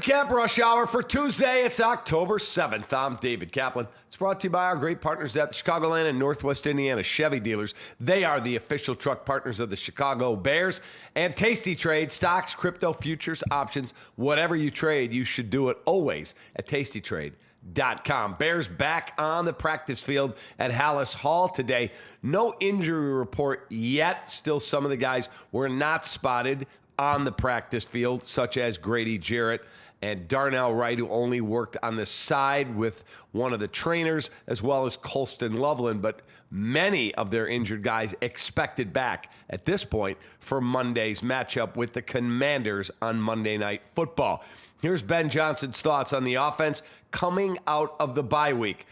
Recap Rush Hour for Tuesday. It's October 7th. I'm David Kaplan. It's brought to you by our great partners at the Chicagoland and Northwest Indiana Chevy dealers. They are the official truck partners of the Chicago Bears. And Tasty Trade, stocks, crypto, futures, options, whatever you trade, you should do it always at tastytrade.com. Bears back on the practice field at Hallis Hall today. No injury report yet. Still, some of the guys were not spotted on the practice field, such as Grady Jarrett and Darnell Wright, who only worked on the side with one of the trainers, as well as Colston Loveland. But many of their injured guys expected back at this point for Monday's matchup with the Commanders on Monday Night Football. Here's Ben Johnson's thoughts on the offense coming out of the bye week.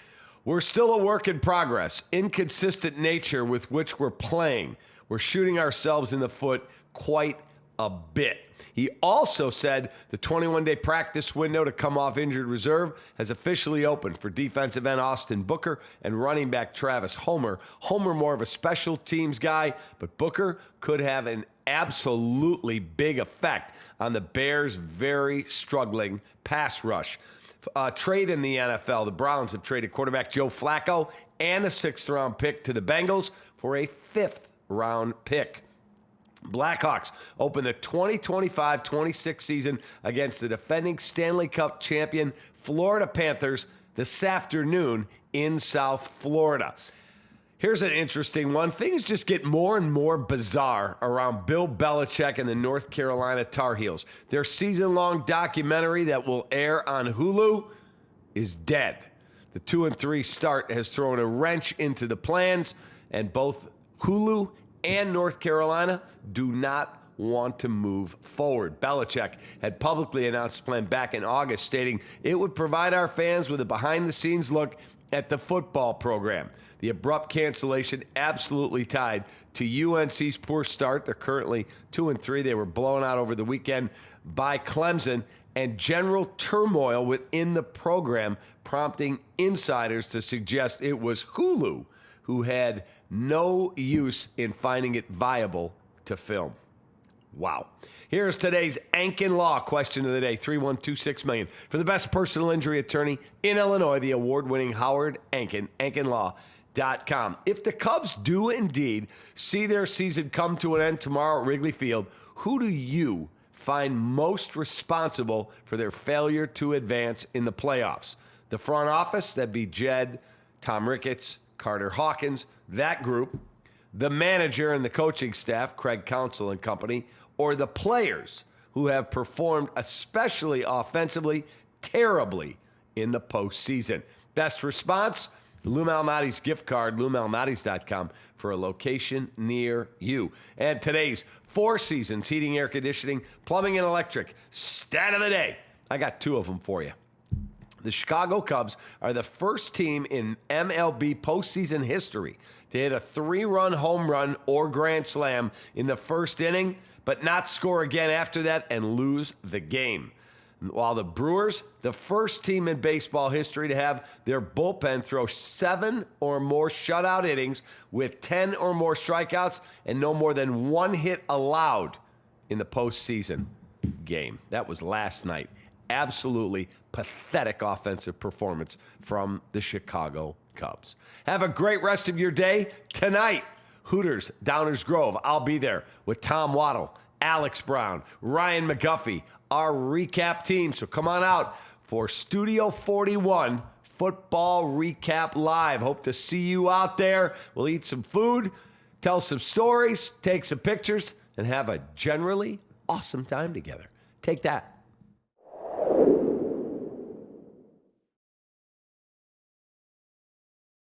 We're still a work in progress. Inconsistent nature with which we're playing. We're shooting ourselves in the foot quite a bit. He also said the 21-day practice window to come off injured reserve has officially opened for defensive end Austin Booker and running back Travis Homer. Homer more of a special teams guy, but Booker could have an absolutely big effect on the Bears' very struggling pass rush. Trade in the NFL. The Browns have traded quarterback Joe Flacco and a 6th-round pick to the Bengals for a 5th-round pick. Blackhawks open the 2025-26 season against the defending Stanley Cup champion Florida Panthers this afternoon in South Florida. Here's an interesting one. Things just get more and more bizarre around Bill Belichick and the North Carolina Tar Heels. Their season-long documentary that will air on Hulu is dead. The 2-3 start has thrown a wrench into the plans, and both Hulu and North Carolina do not want to move forward. Belichick had publicly announced a plan back in August, stating it would provide our fans with a behind-the-scenes look at the football program. The abrupt cancellation absolutely tied to UNC's poor start. They're currently 2-3. They were blown out over the weekend by Clemson, and general turmoil within the program, prompting insiders to suggest it was Hulu who had no use in finding it viable to film. Wow. Here's today's Ankin Law Question of the day, 312-6-million. For the best personal injury attorney in Illinois, the award-winning Howard Ankin, AnkinLaw.com. If the Cubs do indeed see their season come to an end tomorrow at Wrigley Field, who do you find most responsible for their failure to advance in the playoffs? The front office, that'd be Jed, Tom Ricketts, Carter Hawkins, that group, the manager and the coaching staff, Craig Counsell and company, or the players who have performed, especially offensively, terribly in the postseason. Best response? Lou Malnati's gift card, LouMalnatis.com, for a location near you. And today's Four Seasons Heating, Air Conditioning, Plumbing, and Electric stat of the day. I got 2 of them for you. The Chicago Cubs are the first team in MLB postseason history to hit a 3-run home run or grand slam in the first inning, but not score again after that and lose the game. While the Brewers, the first team in baseball history to have their bullpen throw 7 or more shutout innings with 10 or more strikeouts and no more than 1 hit allowed in the postseason game. That was last night. Absolutely pathetic offensive performance from the Chicago Cubs. Have a great rest of your day. Tonight, Hooters, Downers Grove. I'll be there with Tom Waddle, Alex Brown, Ryan McGuffey, our recap team. So come on out for Studio 41 Football Recap Live. Hope to see you out there. We'll eat some food, tell some stories, take some pictures, and have a generally awesome time together. Take that.